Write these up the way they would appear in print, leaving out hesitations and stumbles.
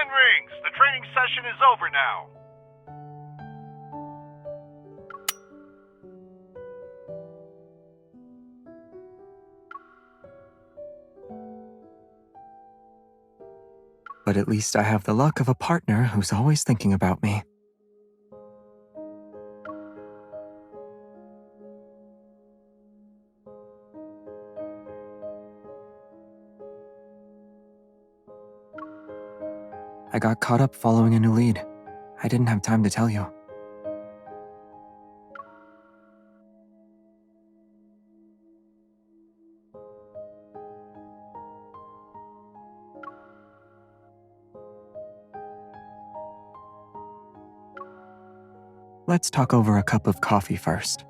10 rings. The training session is over now. But at least I have the luck of a partner who's always thinking about me. I got caught up following a new lead. I didn't have time to tell you. Let's talk over a cup of coffee first.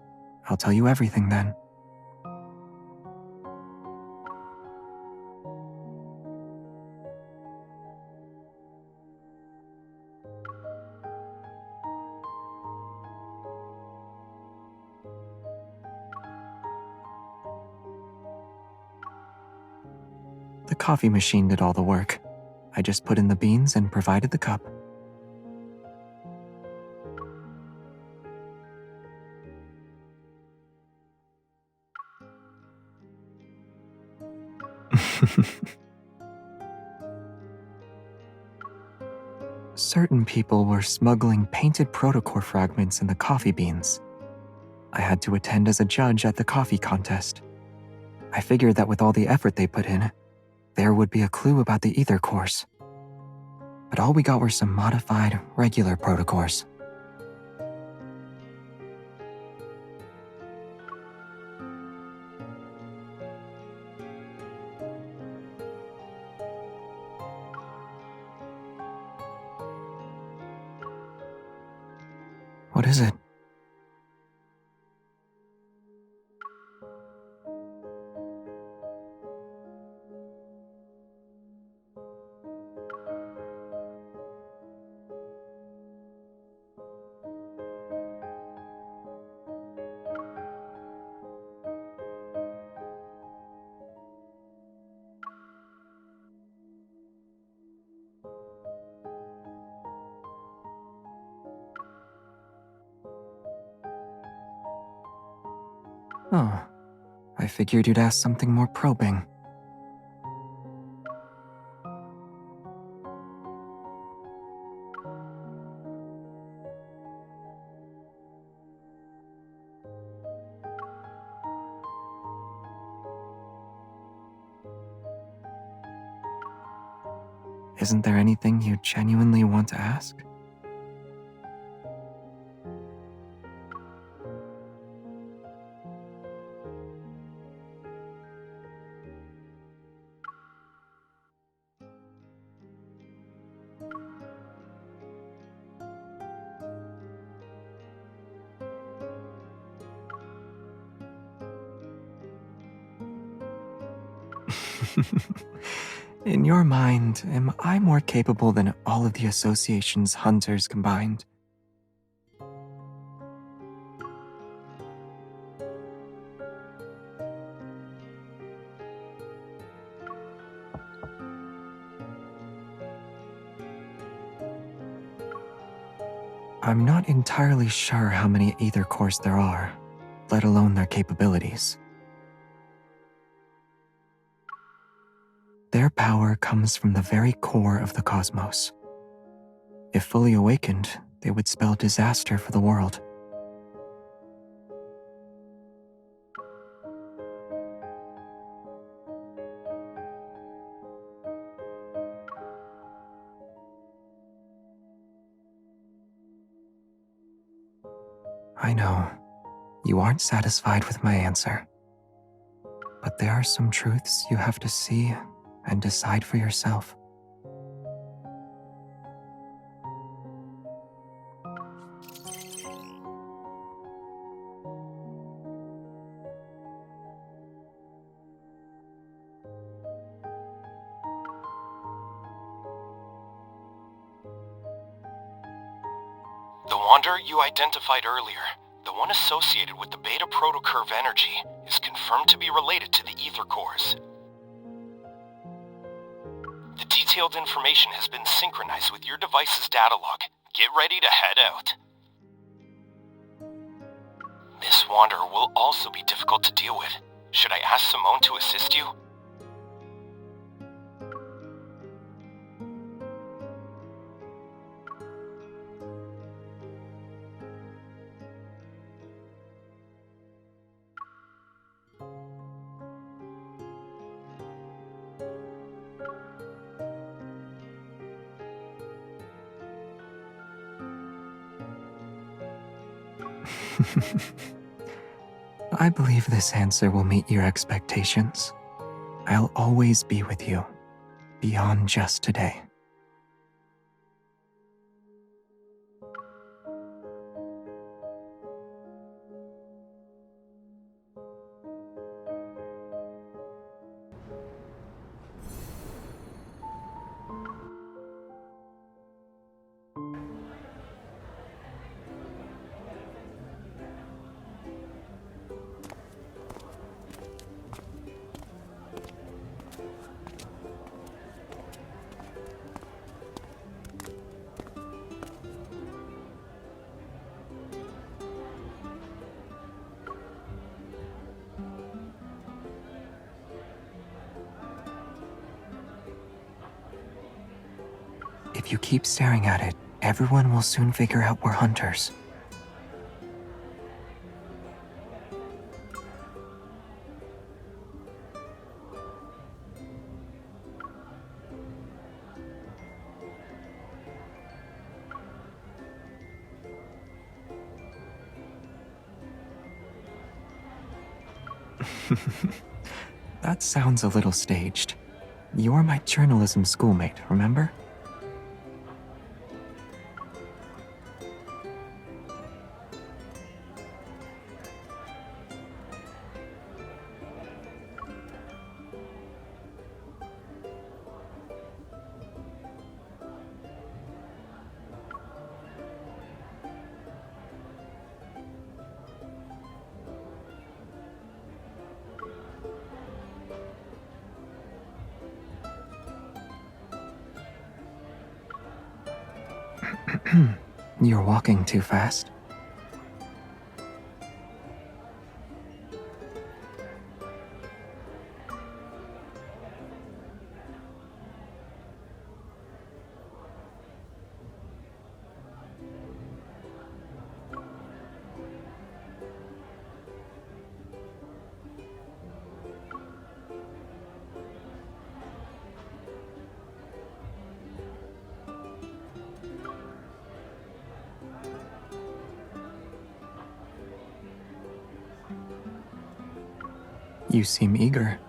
I'll tell you everything then. The coffee machine did all the work. I just put in the beans and provided the cup. Certain people were smuggling painted protocore fragments in the coffee beans. I had to attend as a judge at the coffee contest. I figured that with all the effort they put in, there would be a clue about the ether cores. But all we got were some modified, regular protocores. What is it? Oh, I figured you'd ask something more probing. Isn't there anything you genuinely want to ask? In your mind, am I more capable than all of the association's hunters combined? I'm not entirely sure how many ether cores there are, let alone their capabilities. Their power comes from the very core of the cosmos. If fully awakened, they would spell disaster for the world. I know, you aren't satisfied with my answer. But there are some truths you have to see and decide for yourself. The wanderer you identified earlier, the one associated with the beta protocurve energy, is confirmed to be related to the ether cores. The detailed information has been synchronized with your device's data log. Get ready to head out. This wanderer will also be difficult to deal with. Should I ask Simone to assist you? I believe this answer will meet your expectations. I'll always be with you, beyond just today. If you keep staring at it, everyone will soon figure out we're hunters. That sounds a little staged. You're my journalism schoolmate, remember? You're walking too fast. You seem eager.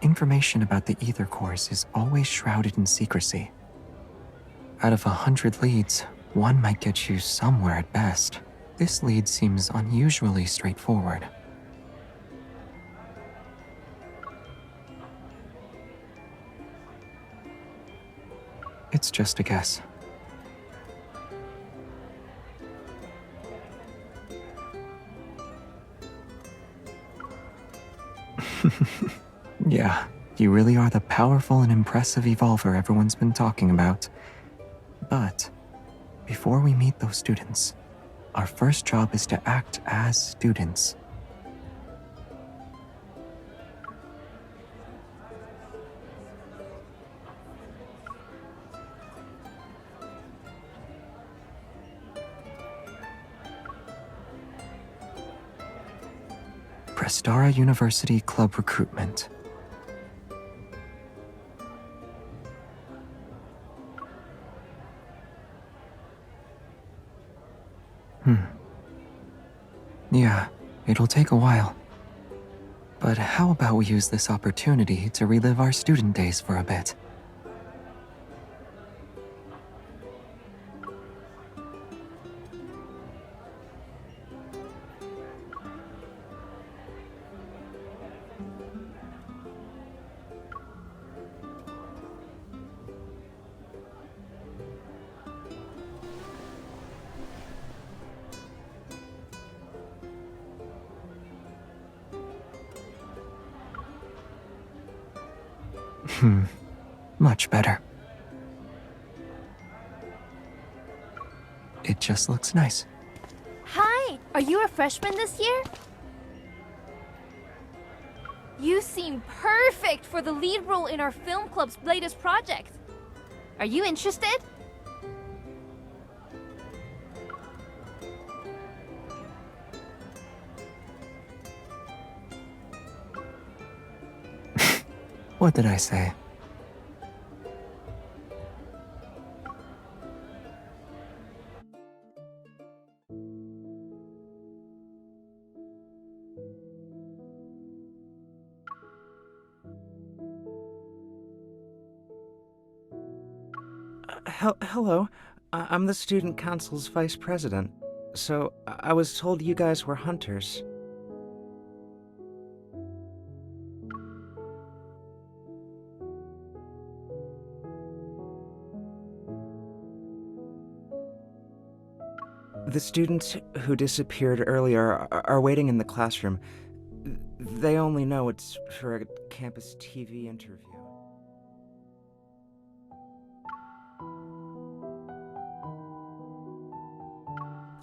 Information about the ether cores is always shrouded in secrecy. Out of 100 leads, one might get you somewhere at best. This lead seems unusually straightforward. It's just a guess. Yeah, you really are the powerful and impressive evolver everyone's been talking about. But before we meet those students, our first job is to act as students. Prestara University Club Recruitment. Yeah, it'll take a while. But how about we use this opportunity to relive our student days for a bit? Much better. It just looks nice. Hi! Are you a freshman this year? You seem perfect for the lead role in our film club's latest project. Are you interested? What did I say? Hello. I'm the student council's vice president. So, I was told you guys were hunters. The students who disappeared earlier are waiting in the classroom. They only know it's for a campus TV interview.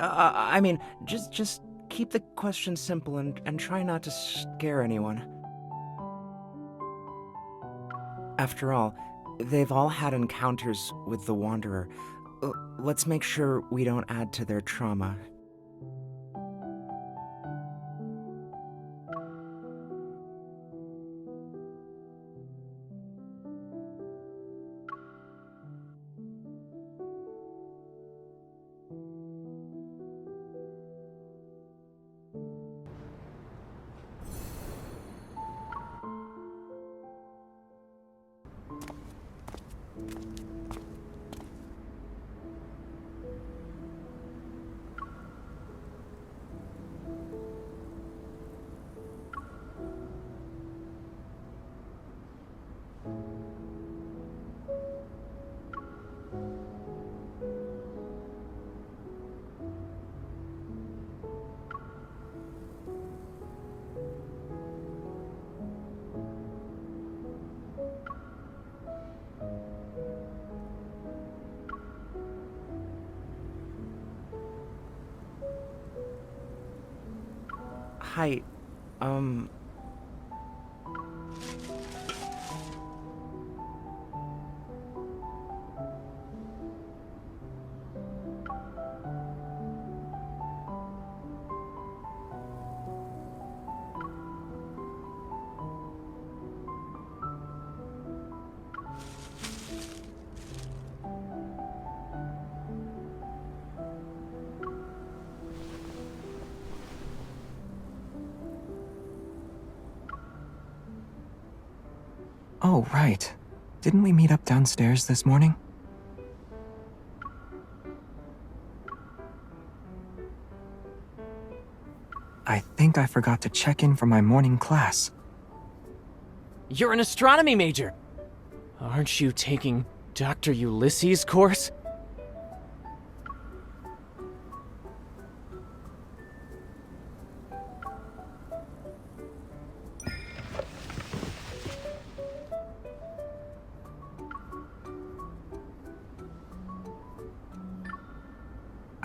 I mean, just keep the questions simple and try not to scare anyone. After all, they've all had encounters with the Wanderer. Let's make sure we don't add to their trauma. Hi, Oh, right. Didn't we meet up downstairs this morning? I think I forgot to check in for my morning class. You're an astronomy major! Aren't you taking Dr. Ulysses' course?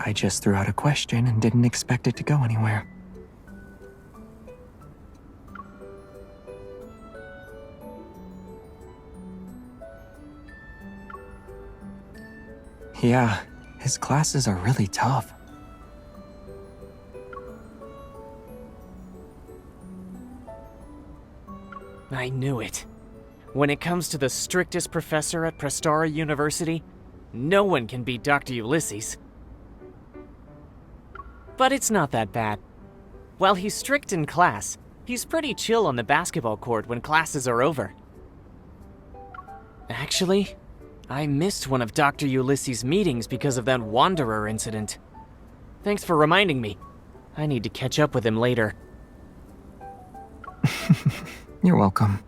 I just threw out a question and didn't expect it to go anywhere. Yeah, his classes are really tough. I knew it. When it comes to the strictest professor at Prestara University, no one can beat Dr. Ulysses. But it's not that bad. While he's strict in class, he's pretty chill on the basketball court when classes are over. Actually, I missed one of Dr. Ulysses' meetings because of that Wanderer incident. Thanks for reminding me. I need to catch up with him later. You're welcome.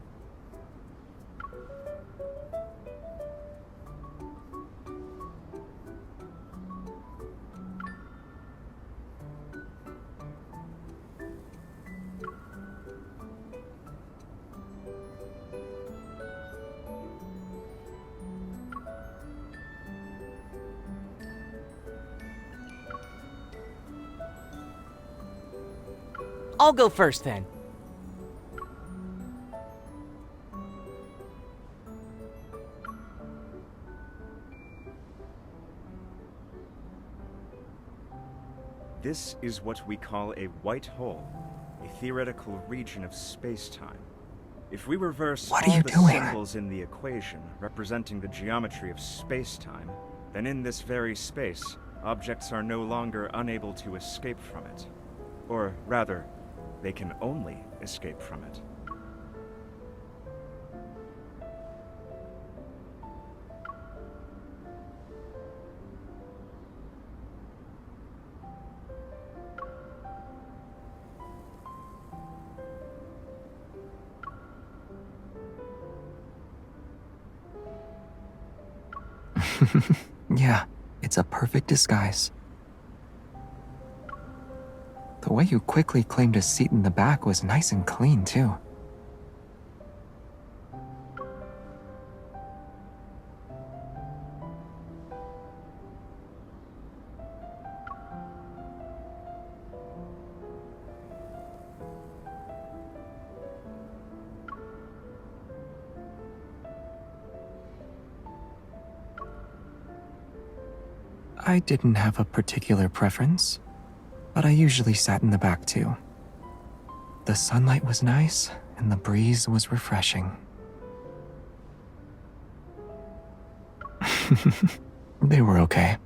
I'll go first then. This is what we call a white hole, a theoretical region of space-time. If we reverse What are all you the doing? symbols in the equation representing the geometry of space-time, then in this very space, objects are no longer unable to escape from it. Or rather, they can only escape from it. Yeah, it's a perfect disguise. The way you quickly claimed a seat in the back was nice and clean, too. I didn't have a particular preference, but I usually sat in the back too. The sunlight was nice, and the breeze was refreshing. They were okay.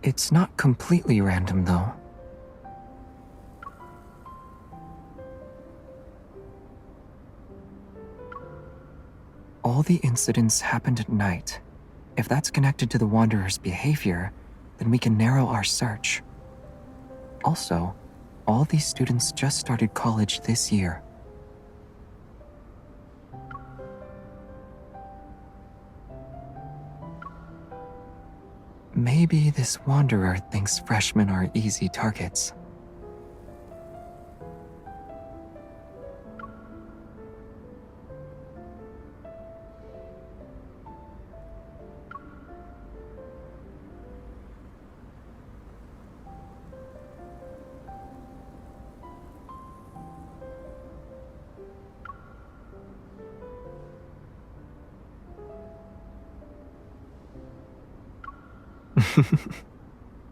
It's not completely random, though. All the incidents happened at night. If that's connected to the Wanderer's behavior, then we can narrow our search. Also, all these students just started college this year. Maybe this Wanderer thinks freshmen are easy targets.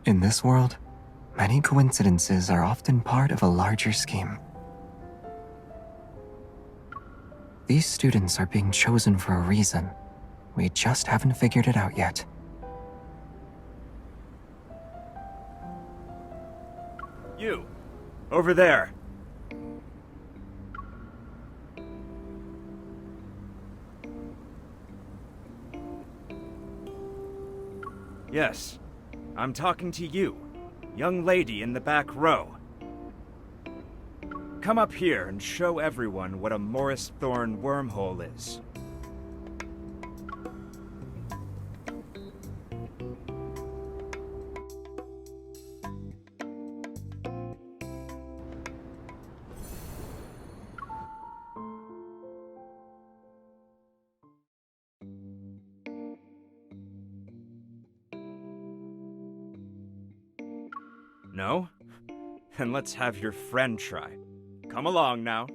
In this world, many coincidences are often part of a larger scheme. These students are being chosen for a reason. We just haven't figured it out yet. You! Over there! Yes, I'm talking to you, young lady in the back row. Come up here and show everyone what a Morris Thorn wormhole is. No? Then let's have your friend try. Come along now.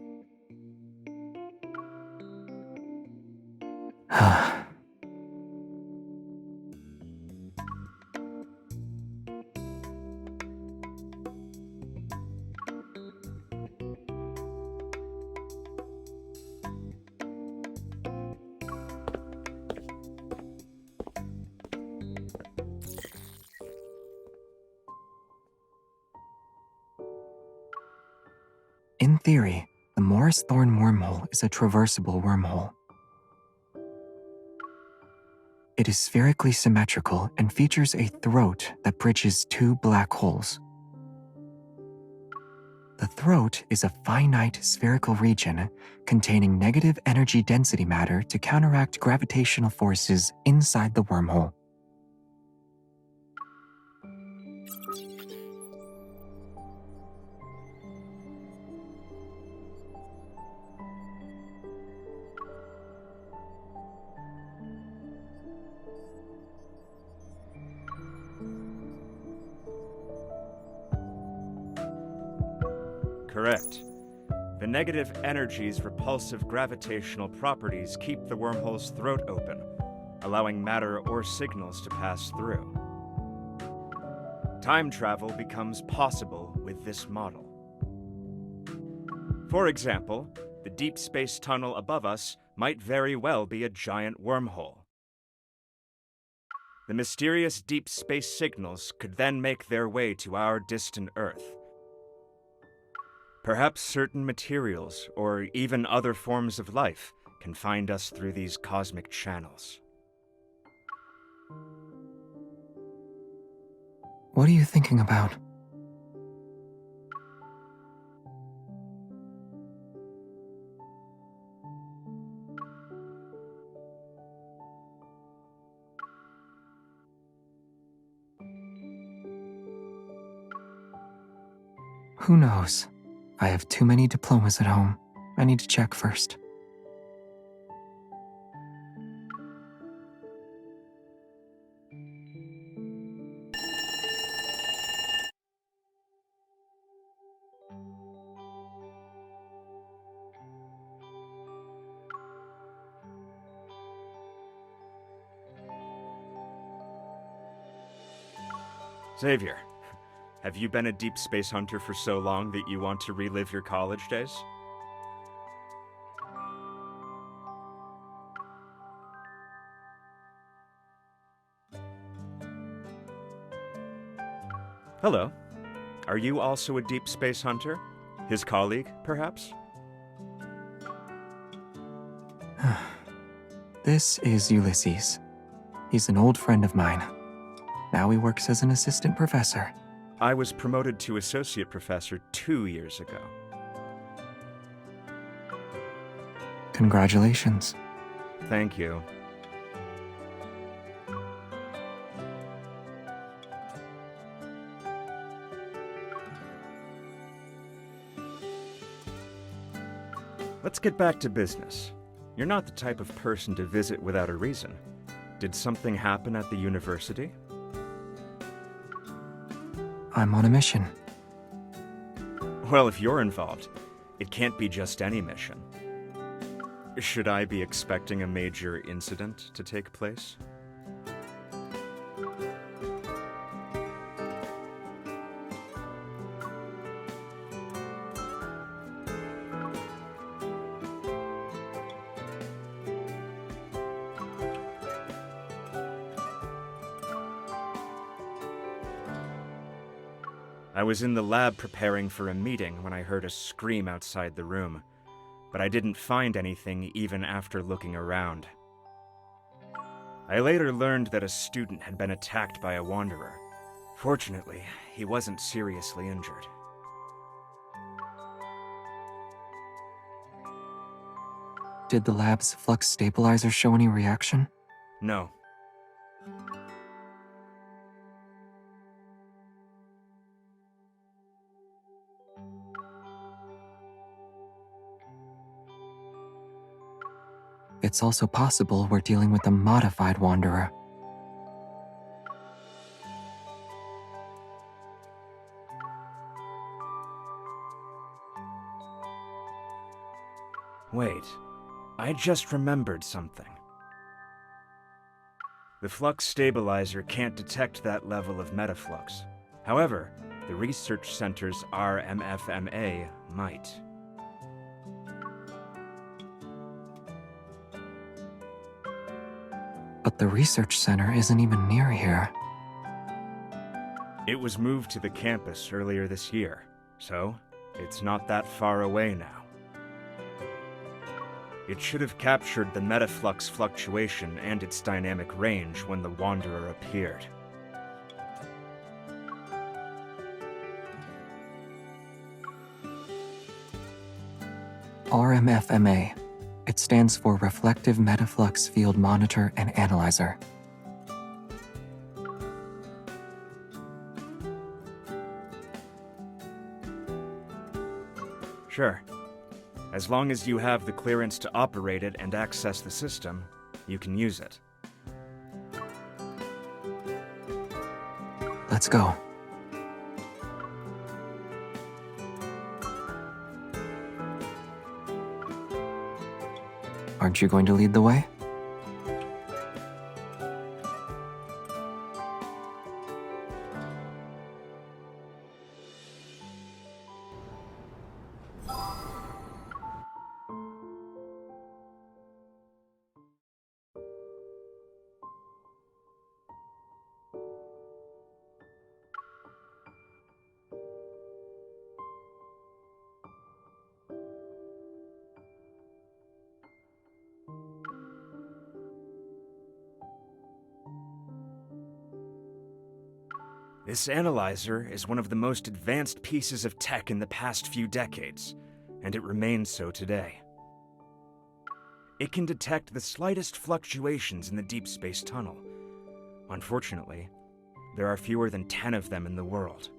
In theory, the Morris Thorn wormhole is a traversable wormhole. It is spherically symmetrical and features a throat that bridges two black holes. The throat is a finite spherical region containing negative energy density matter to counteract gravitational forces inside the wormhole. Correct. The negative energy's repulsive gravitational properties keep the wormhole's throat open, allowing matter or signals to pass through. Time travel becomes possible with this model. For example, the deep space tunnel above us might very well be a giant wormhole. The mysterious deep space signals could then make their way to our distant Earth. Perhaps certain materials, or even other forms of life, can find us through these cosmic channels. What are you thinking about? Who knows? I have too many diplomas at home. I need to check first. Xavier, have you been a deep space hunter for so long that you want to relive your college days? Hello. Are you also a deep space hunter? His colleague, perhaps? This is Ulysses. He's an old friend of mine. Now he works as an assistant professor. I was promoted to associate professor 2 years ago. Congratulations. Thank you. Let's get back to business. You're not the type of person to visit without a reason. Did something happen at the university? I'm on a mission. Well, if you're involved, it can't be just any mission. Should I be expecting a major incident to take place? I was in the lab preparing for a meeting when I heard a scream outside the room, but I didn't find anything even after looking around. I later learned that a student had been attacked by a wanderer. Fortunately, he wasn't seriously injured. Did the lab's flux stabilizer show any reaction? No. It's also possible we're dealing with a modified wanderer. Wait, I just remembered something. The flux stabilizer can't detect that level of metaflux. However, the research center's RMFMA might. But the research center isn't even near here. It was moved to the campus earlier this year, so it's not that far away now. It should have captured the metaflux fluctuation and its dynamic range when the Wanderer appeared. RMFMA. It stands for Reflective Metaflux Field Monitor and Analyzer. Sure. As long as you have the clearance to operate it and access the system, you can use it. Let's go. Aren't you going to lead the way? This analyzer is one of the most advanced pieces of tech in the past few decades, and it remains so today. It can detect the slightest fluctuations in the deep space tunnel. Unfortunately, there are fewer than 10 of them in the world.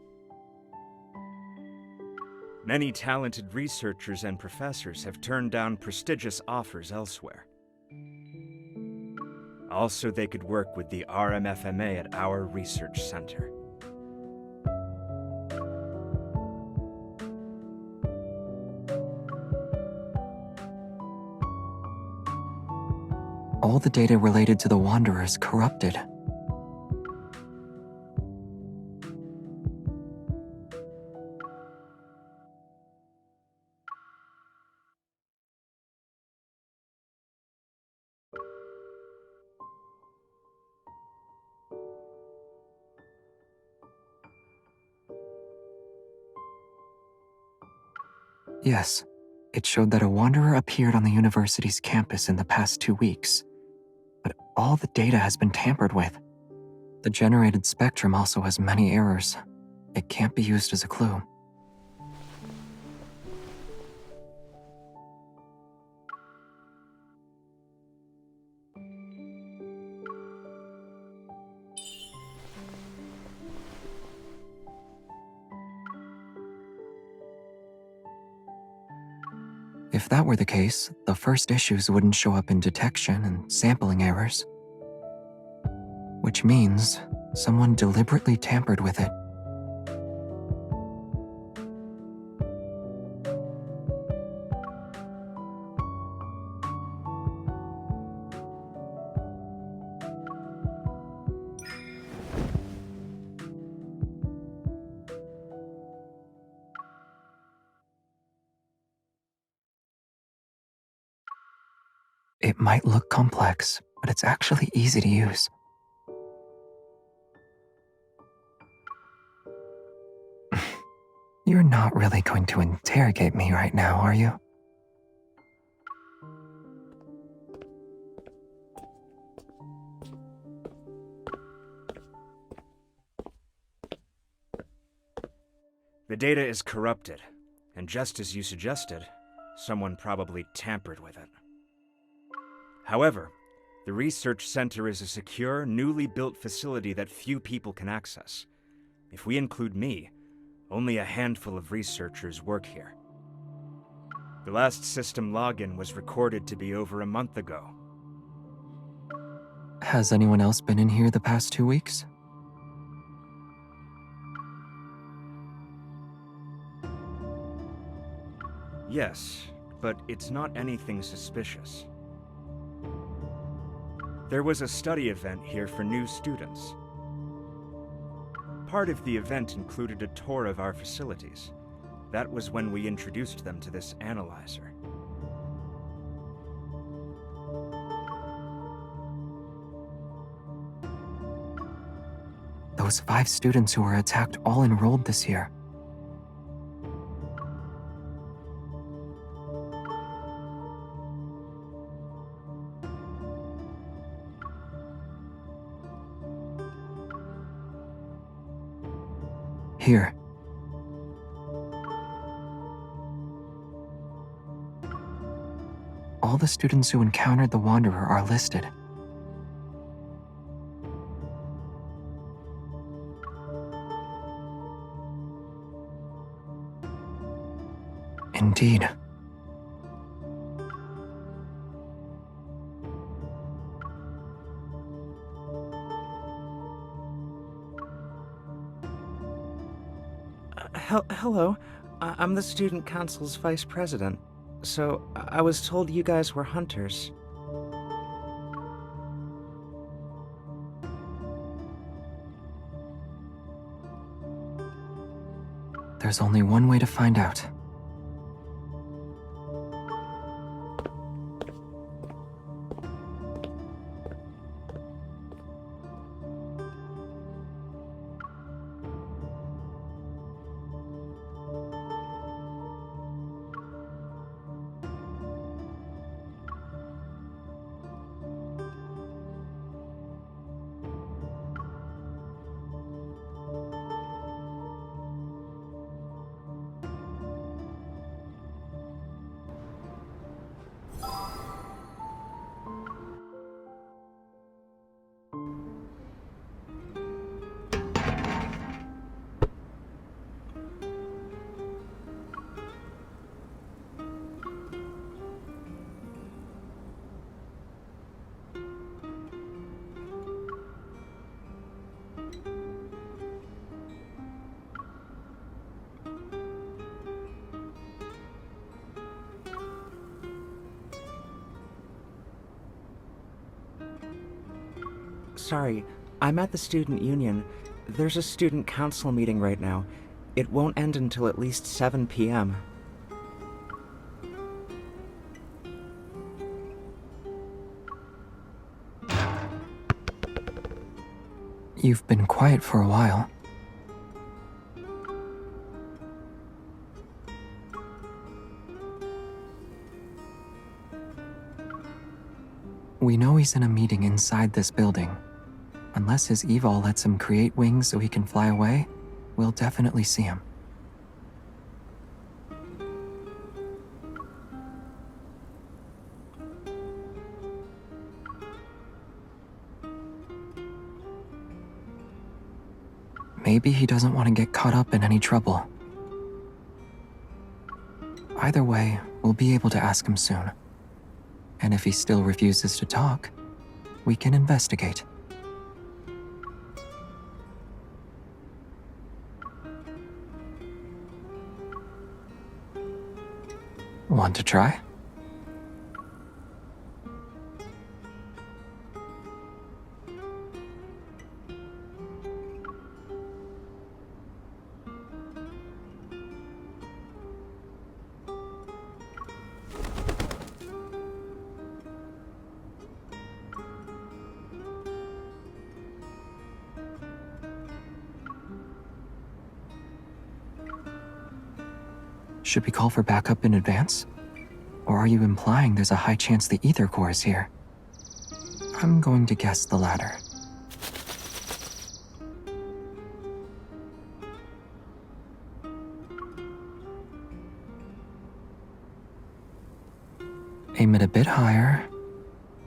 Many talented researchers and professors have turned down prestigious offers elsewhere. Also, they could work with the RMFMA at our research center. All the data related to the Wanderer is corrupted. Yes, it showed that a Wanderer appeared on the university's campus in the past 2 weeks. But all the data has been tampered with. The generated spectrum also has many errors. It can't be used as a clue. If that were the case, the first issues wouldn't show up in detection and sampling errors. Which means someone deliberately tampered with it. It might look complex, but it's actually easy to use. You're not really going to interrogate me right now, are you? The data is corrupted, and just as you suggested, someone probably tampered with it. However, the research center is a secure, newly built facility that few people can access. If we include me, only a handful of researchers work here. The last system login was recorded to be over a month ago. Has anyone else been in here the past 2 weeks? Yes, but it's not anything suspicious. There was a study event here for new students. Part of the event included a tour of our facilities. That was when we introduced them to this analyzer. Those 5 students who were attacked all enrolled this year. Here. all the students who encountered the Wanderer are listed. Indeed. Hello. I'm the student council's vice president. So, I was told you guys were hunters. There's only one way to find out. Sorry, I'm at the student union. There's a student council meeting right now. It won't end until at least 7 p.m. You've been quiet for a while. We know he's in a meeting inside this building. Unless his evol lets him create wings so he can fly away, we'll definitely see him. Maybe he doesn't want to get caught up in any trouble. Either way, we'll be able to ask him soon. And if he still refuses to talk, we can investigate. Want to try? Should we call for backup in advance? Or are you implying there's a high chance the ether core is here? I'm going to guess the latter. Aim it a bit higher.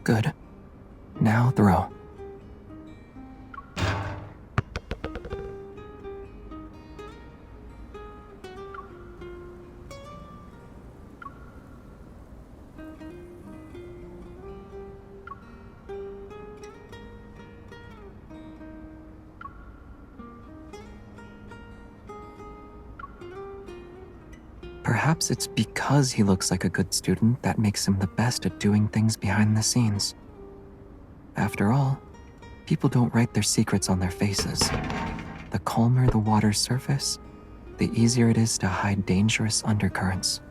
Good. Now throw. Perhaps it's because he looks like a good student that makes him the best at doing things behind the scenes. After all, people don't write their secrets on their faces. The calmer the water's surface, the easier it is to hide dangerous undercurrents.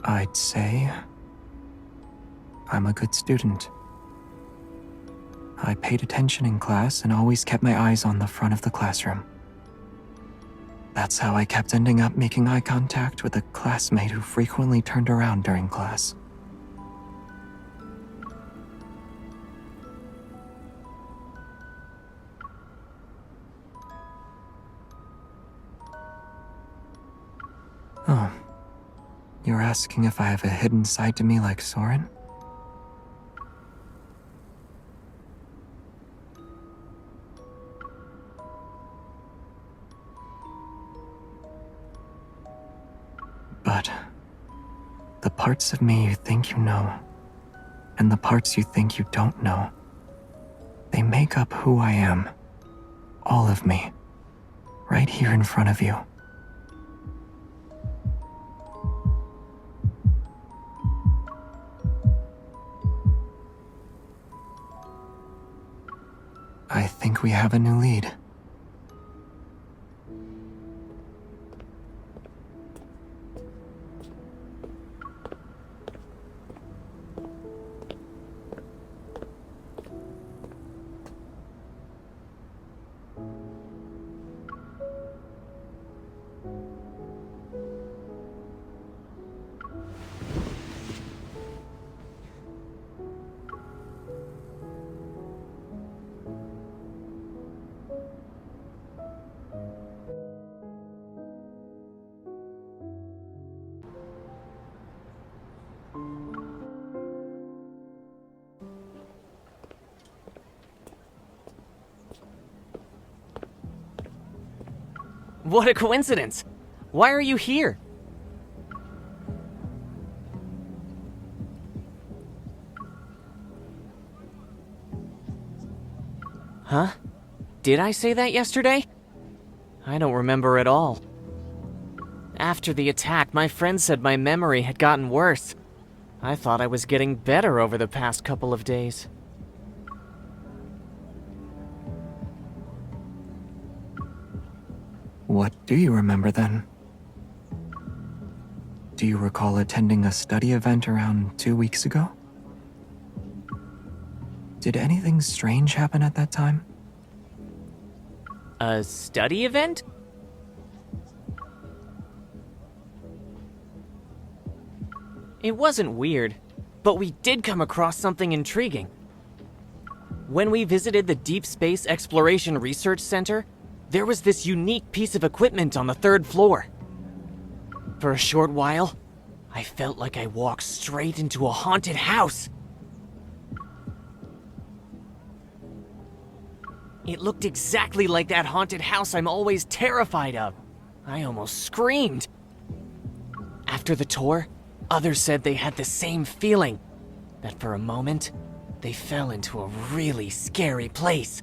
I'd say I'm a good student. I paid attention in class and always kept my eyes on the front of the classroom. That's how I kept ending up making eye contact with a classmate who frequently turned around during class. Oh, you're asking if I have a hidden side to me like Soren? But the parts of me you think you know, and the parts you think you don't know, they make up who I am. All of me. Right here in front of you. I think we have a new lead. What a coincidence! Why are you here? Huh? Did I say that yesterday? I don't remember at all. After the attack, my friend said my memory had gotten worse. I thought I was getting better over the past couple of days. What do you remember then? Do you recall attending a study event around 2 weeks ago? Did anything strange happen at that time? A study event? It wasn't weird, but we did come across something intriguing. When we visited the Deepspace Exploration Research Center, there was this unique piece of equipment on the 3rd floor. For a short while, I felt like I walked straight into a haunted house. It looked exactly like that haunted house I'm always terrified of. I almost screamed. After the tour, others said they had the same feeling, that for a moment, they fell into a really scary place.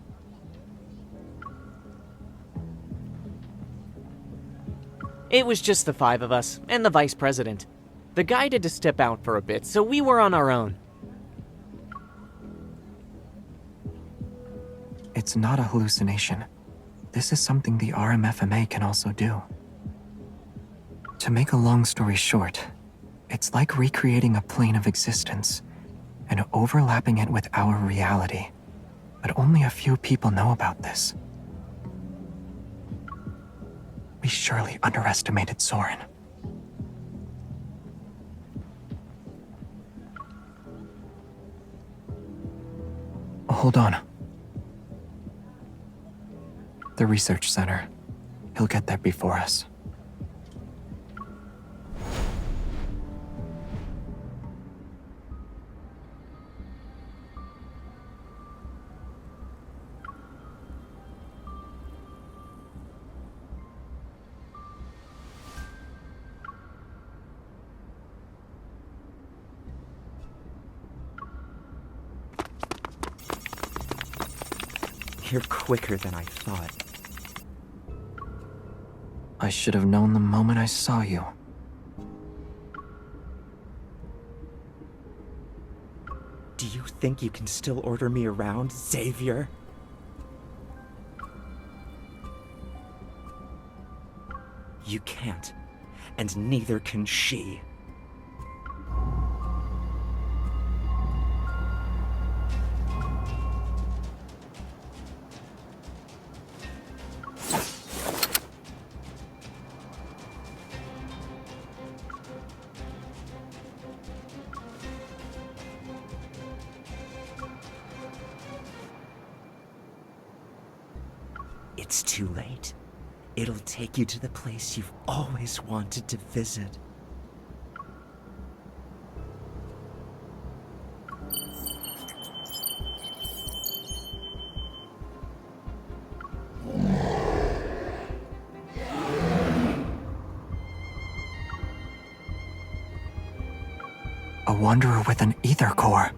It was just the 5 of us, and the vice president. The guy had to step out for a bit, so we were on our own. It's not a hallucination. This is something the RMFMA can also do. To make a long story short, it's like recreating a plane of existence and overlapping it with our reality. But only a few people know about this. We surely underestimated Soren. Hold on. The research center. He'll get there before us. You're quicker than I thought. I should have known the moment I saw you. Do you think you can still order me around, Xavier? You can't, and neither can she. It's too late. It'll take you to the place you've always wanted to visit. A wanderer with an ether core.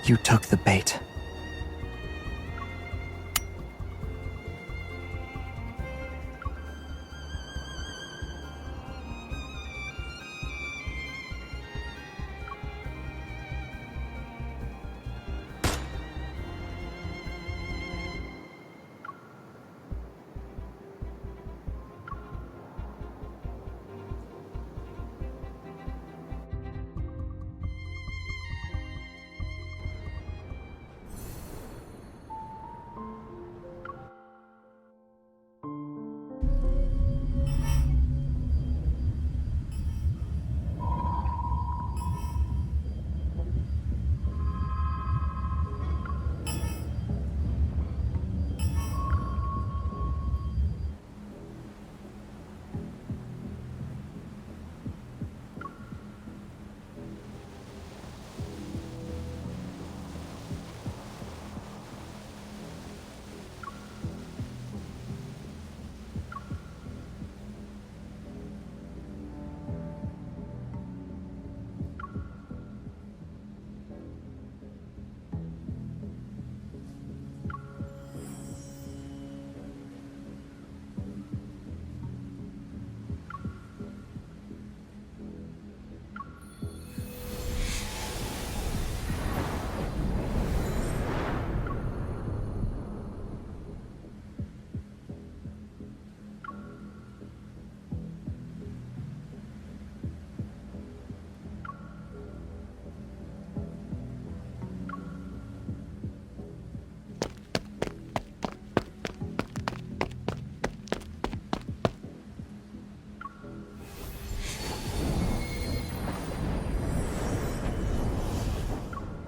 You took the bait.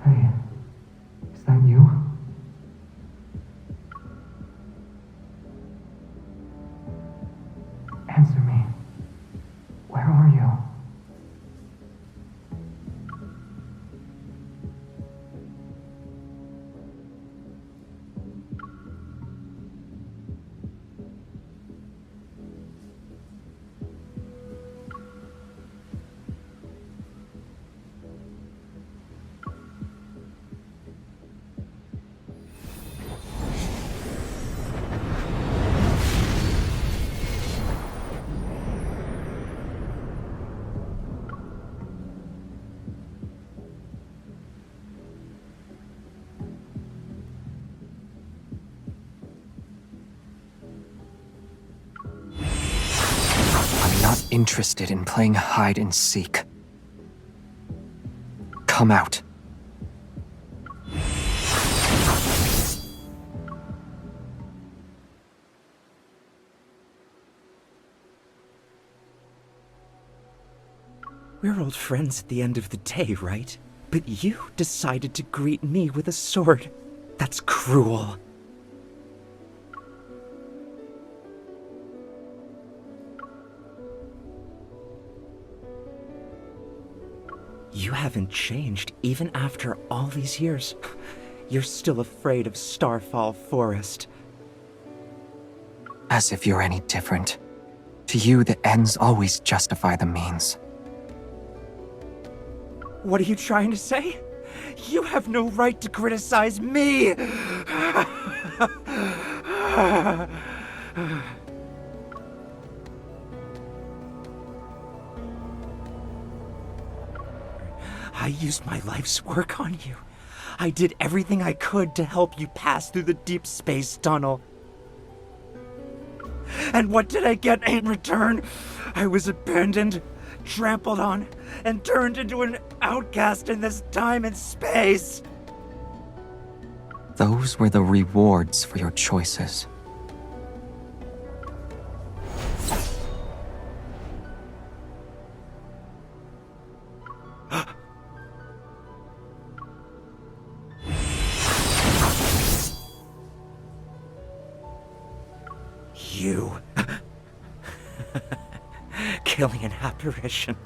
Hey, is that you? Answer me. Where are you? Not interested in playing hide and seek. Come out. We're old friends at the end of the day, right? But you decided to greet me with a sword. That's cruel. You haven't changed even after all these years. You're still afraid of Starfall Forest. As if you're any different. To you, the ends always justify the means. What are you trying to say? You have no right to criticize me! I used my life's work on you. I did everything I could to help you pass through the deep space tunnel. And what did I get in return? I was abandoned, trampled on, and turned into an outcast in this time and space. Those were the rewards for your choices. Killing an apparition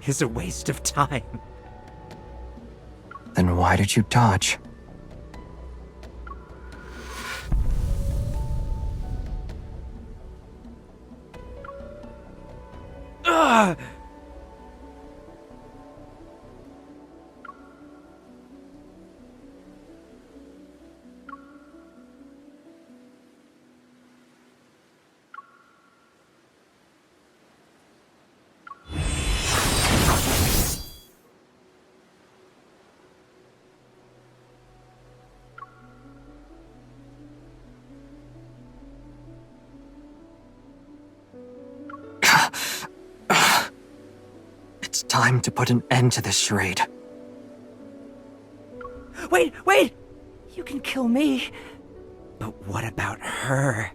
is a waste of time. Then why did you dodge? Ugh! It's time to put an end to this charade. Wait! You can kill me. But what about her?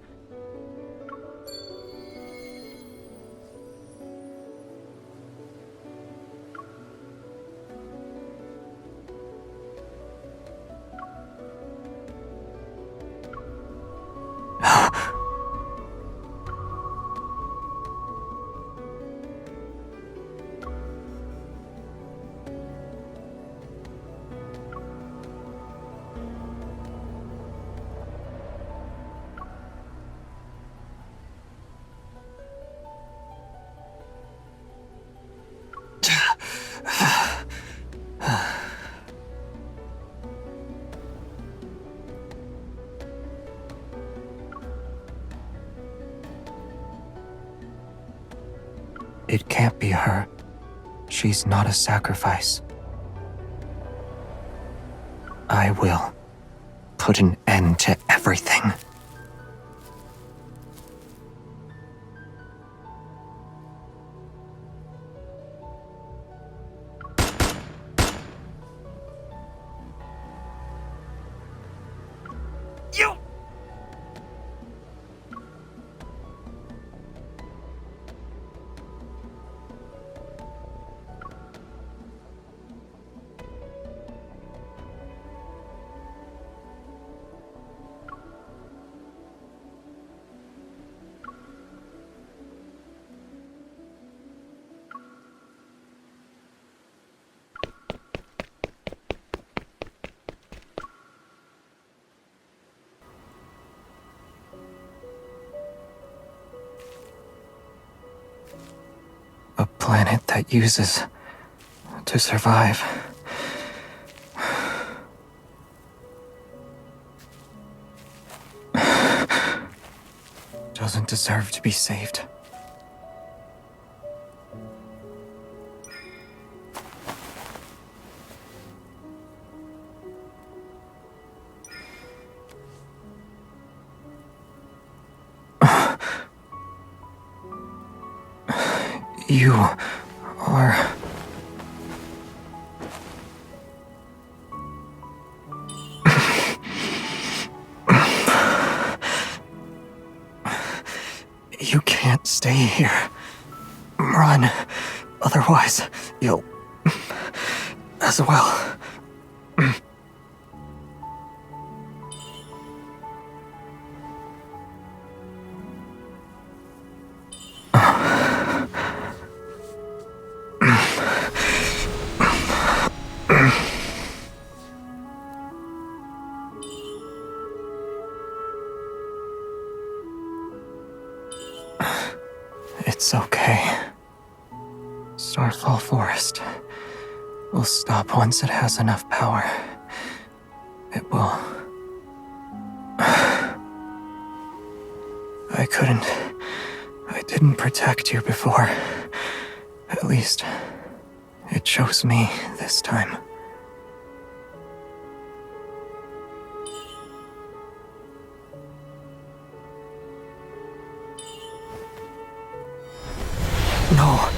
It can't be her. She's not a sacrifice. I will put an end to everything. A planet that uses to survive. Doesn't deserve to be saved. You are... You can't stay here. Run. Otherwise, you'll... as well. It's okay. Starfall Forest will stop once it has enough power. It will. I didn't protect you before. At least, it chose me this time. No.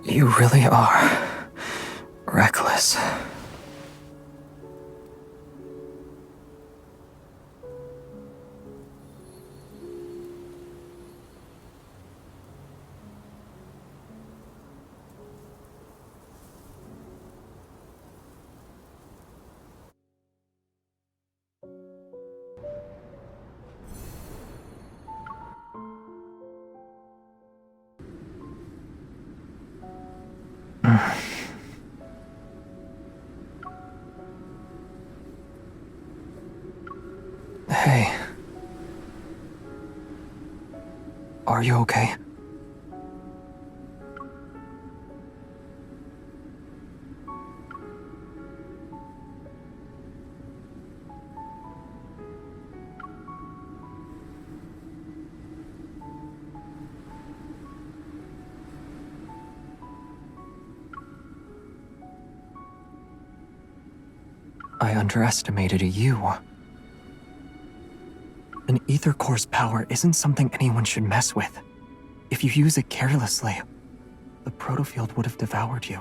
You really are reckless. Hey. Are you okay? I underestimated you. An ether core's power isn't something anyone should mess with. If you use it carelessly, the protofield would have devoured you.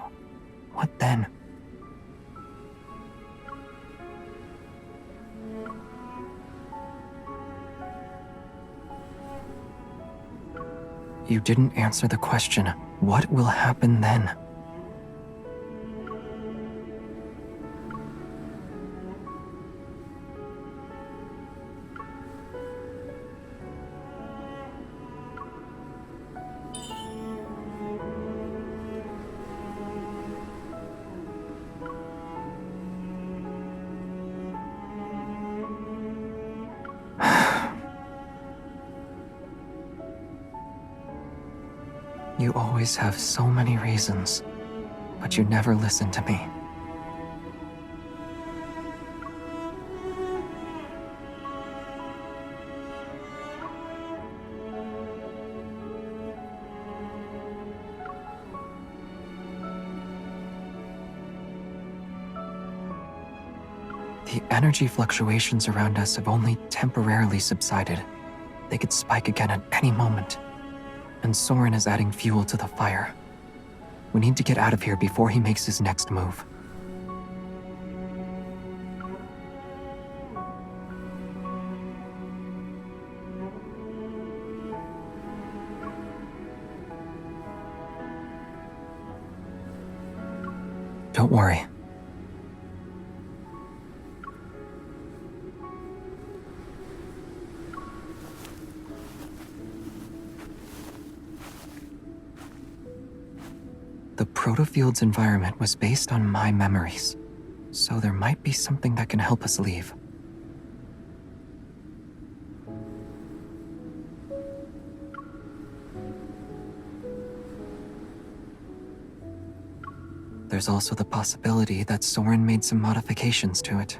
What then? You didn't answer the question. What will happen then? You always have so many reasons, but you never listen to me. The energy fluctuations around us have only temporarily subsided. They could spike again at any moment. And Soren is adding fuel to the fire. We need to get out of here before he makes his next move. Don't worry. The protofield's environment was based on my memories, so there might be something that can help us leave. There's also the possibility that Soren made some modifications to it.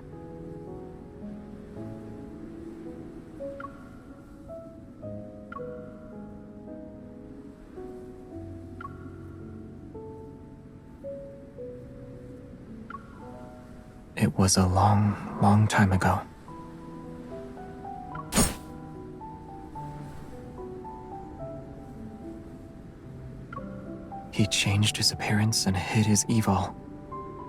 It was a long, long time ago. He changed his appearance and hid his evil.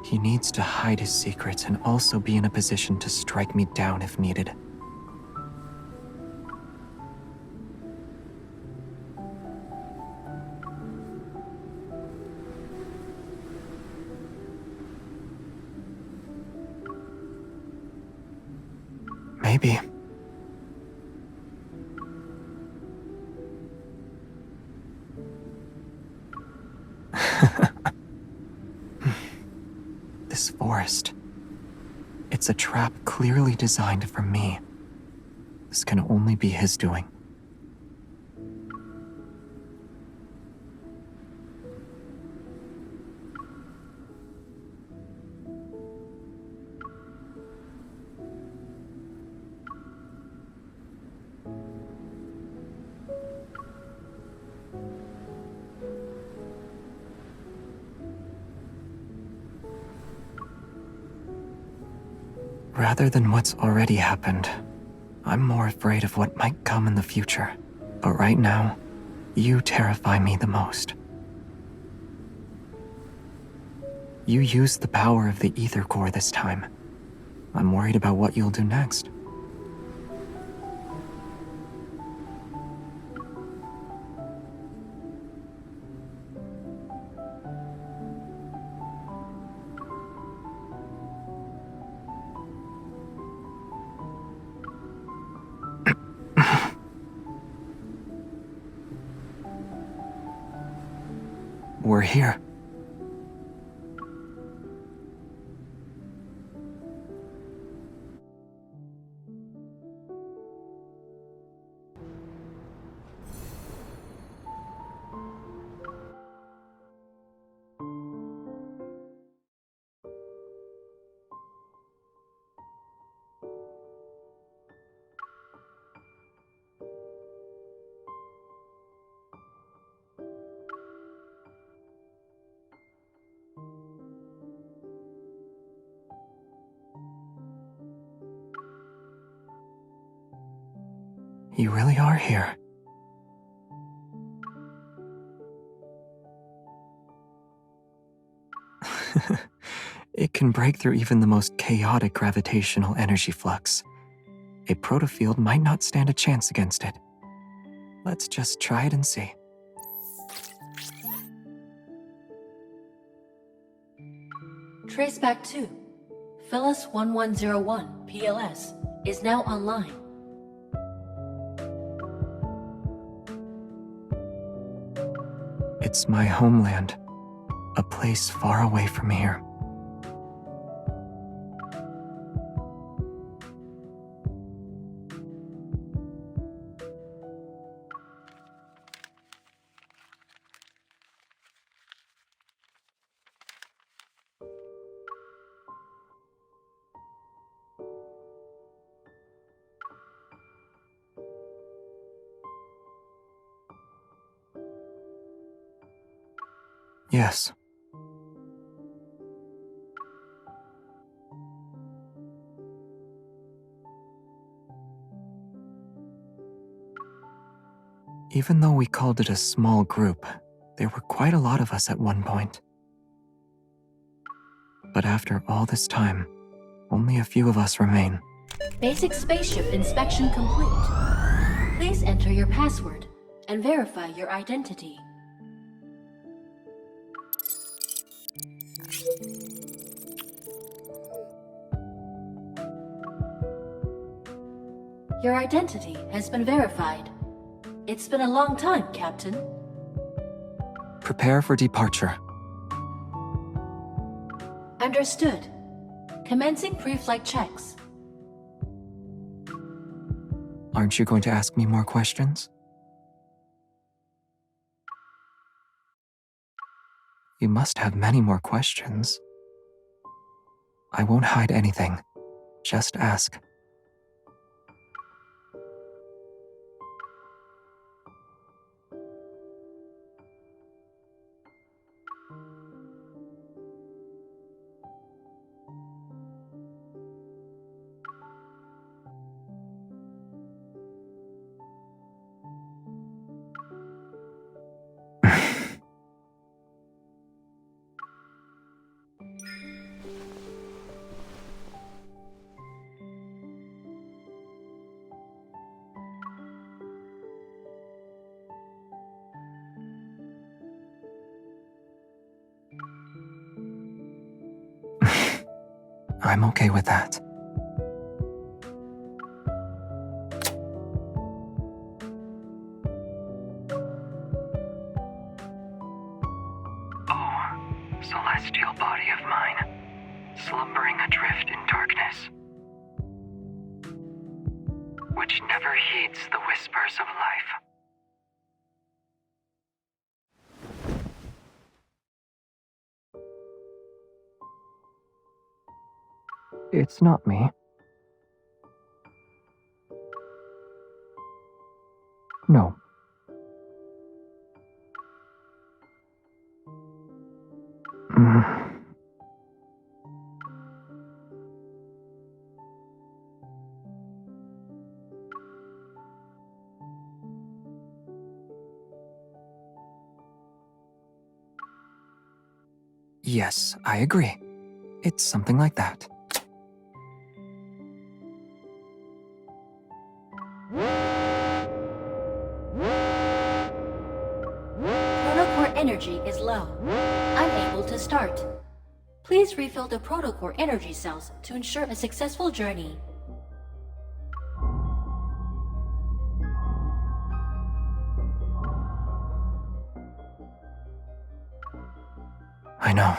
He needs to hide his secrets and also be in a position to strike me down if needed. Maybe. This forest. It's a trap clearly designed for me. This can only be his doing. Rather than what's already happened, I'm more afraid of what might come in the future. But right now, you terrify me the most. You used the power of the ether core this time. I'm worried about what you'll do next. We're here. You really are here. It can break through even the most chaotic gravitational energy flux. A protofield might not stand a chance against it. Let's just try it and see. Traceback 2, Phyllis 1101 PLS, is now online. It's my homeland, a place far away from here. Yes. Even though we called it a small group, there were quite a lot of us at one point. But after all this time, only a few of us remain. Basic spaceship inspection complete. Please enter your password and verify your identity. Your identity has been verified. It's been a long time, Captain. Prepare for departure. Understood. Commencing pre-flight checks. Aren't you going to ask me more questions? You must have many more questions. I won't hide anything. Just ask. I'm okay with that. Oh, celestial body of mine, slumbering adrift in darkness, which never heeds the whispers of life. It's not me. No. Yes, I agree. It's something like that. Protocore energy is low. Unable to start. Please refill the protocore energy cells to ensure a successful journey. I know.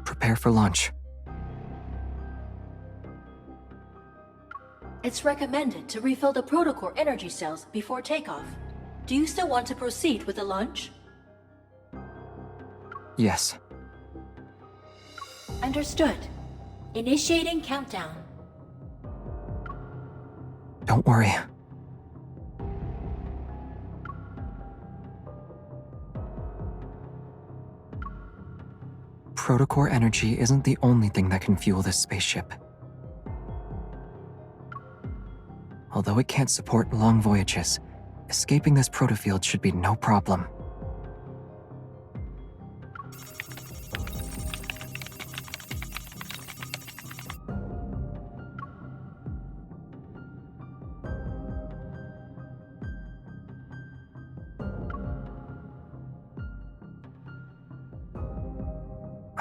Prepare for launch. It's recommended to refill the protocore energy cells before takeoff. Do you still want to proceed with the launch? Yes. Understood. Initiating countdown. Don't worry. protocore energy isn't the only thing that can fuel this spaceship. Although it can't support long voyages, escaping this protofield should be no problem.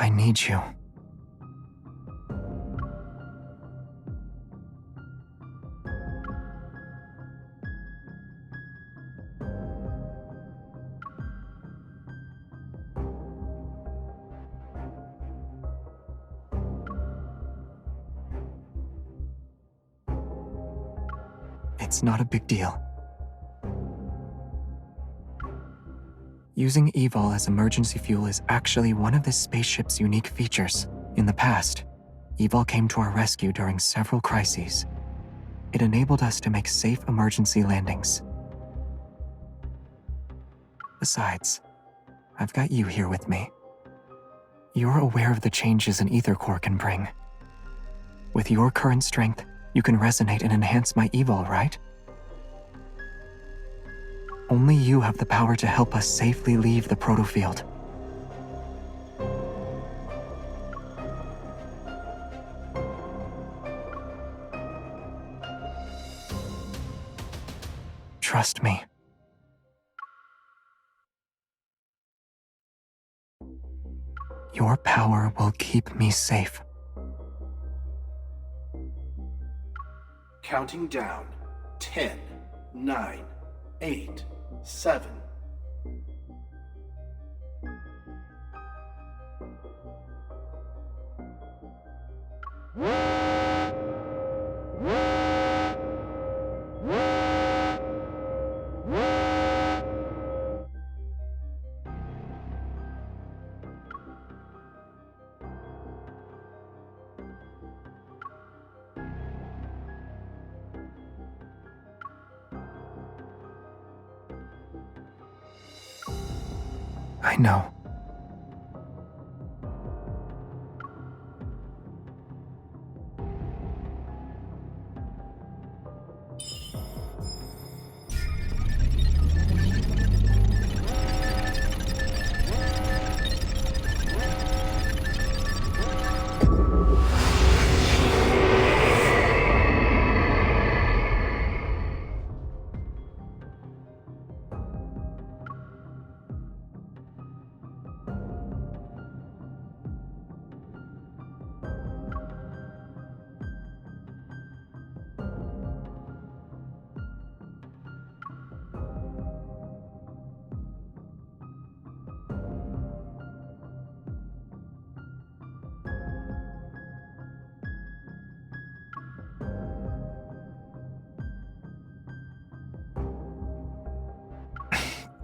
I need you. It's not a big deal. Using evol as emergency fuel is actually one of this spaceship's unique features. In the past, evol came to our rescue during several crises. It enabled us to make safe emergency landings. Besides, I've got you here with me. You're aware of the changes an ether core can bring. With your current strength, you can resonate and enhance my evol, right? Only you have the power to help us safely leave the protofield. Trust me. Your power will keep me safe. Counting down. 10, 9, 8, 7. I know.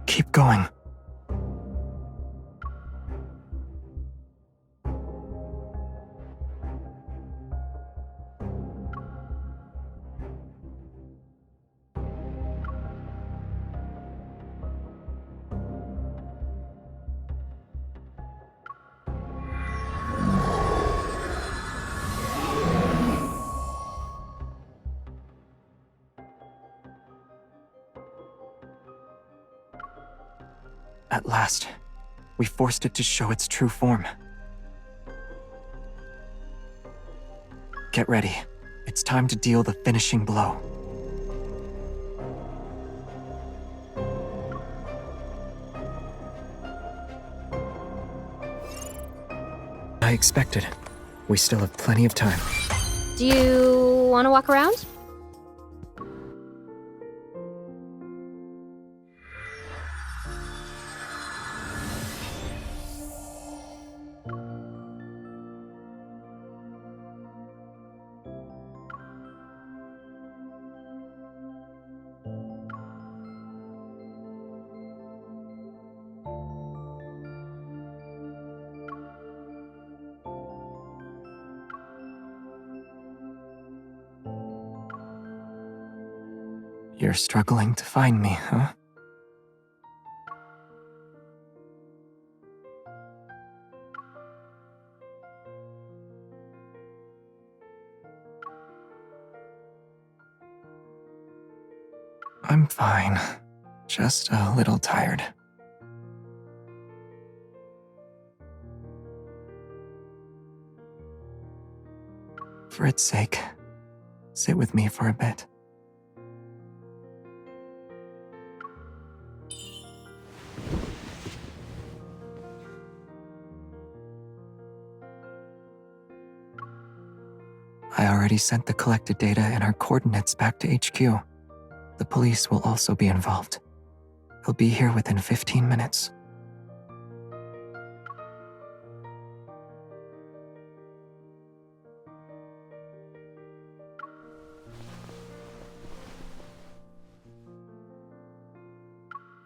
Keep going. At last, we forced it to show its true form. Get ready. It's time to deal the finishing blow. I expected. We still have plenty of time. Do you want to walk around? You're struggling to find me, huh? I'm fine. Just a little tired. For its sake, sit with me for a bit. I already sent the collected data and our coordinates back to HQ. The police will also be involved. They'll be here within 15 minutes.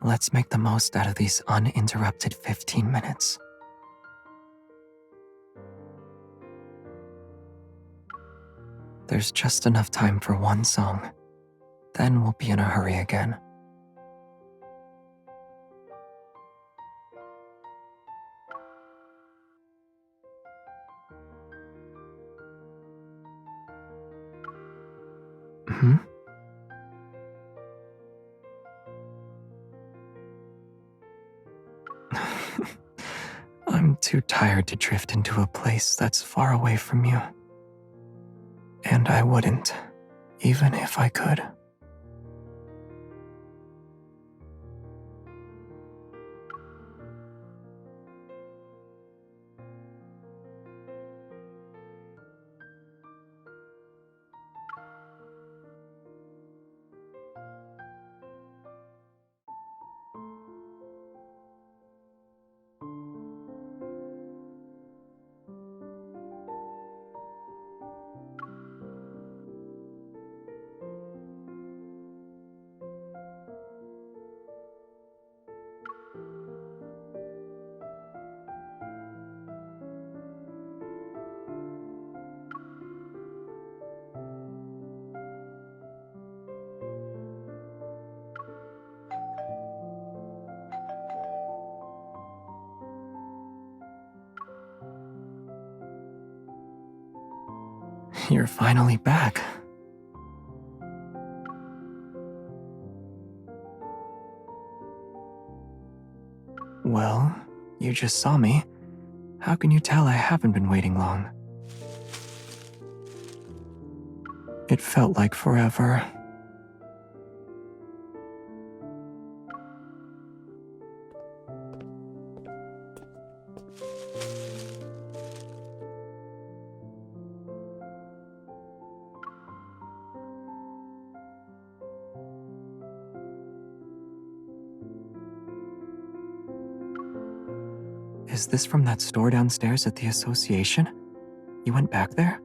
Let's make the most out of these uninterrupted 15 minutes. There's just enough time for one song. Then we'll be in a hurry again. Hmm? I'm too tired to drift into a place that's far away from you. And I wouldn't, even if I could. You're finally back. Well, you just saw me. How can you tell I haven't been waiting long? It felt like forever. Is this from that store downstairs at the association? You went back there?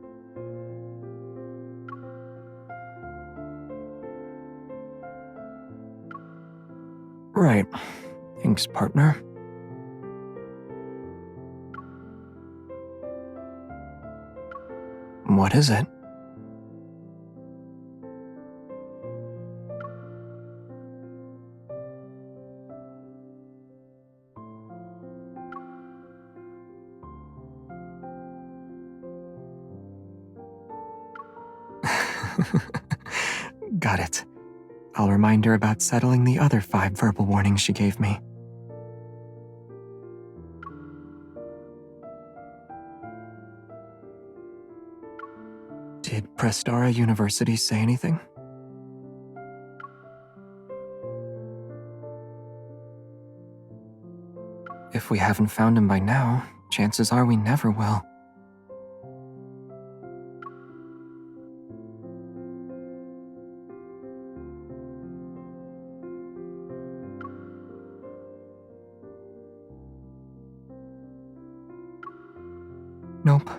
Right. Thanks, partner. What is it? Got it. I'll remind her about settling the other 5 verbal warnings she gave me. Did Prestara University say anything? If we haven't found him by now, chances are we never will. Nope.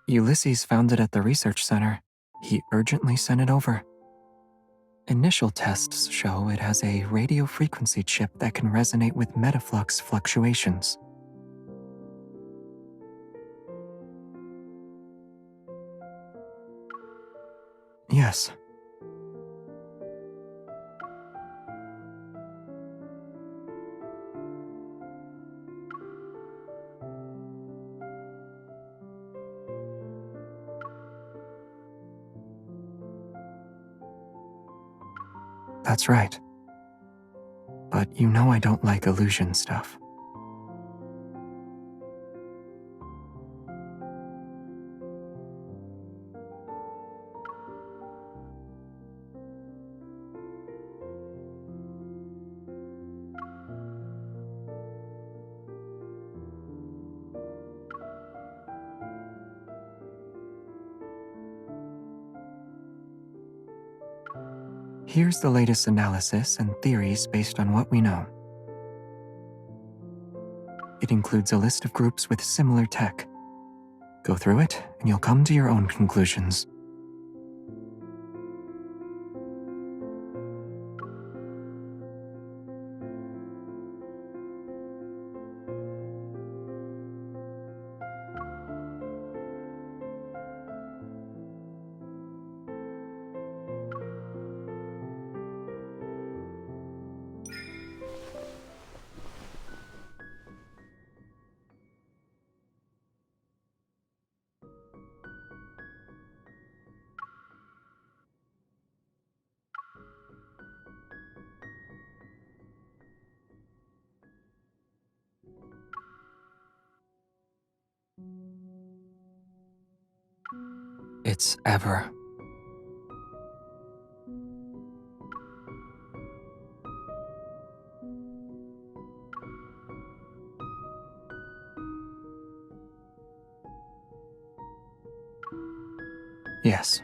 Ulysses found it at the research center. He urgently sent it over. Initial tests show it has a radio frequency chip that can resonate with metaflux fluctuations. Yes. That's right. But you know I don't like illusion stuff. Here's the latest analysis and theories based on what we know. It includes a list of groups with similar tech. Go through it, and you'll come to your own conclusions. It's ever. Yes.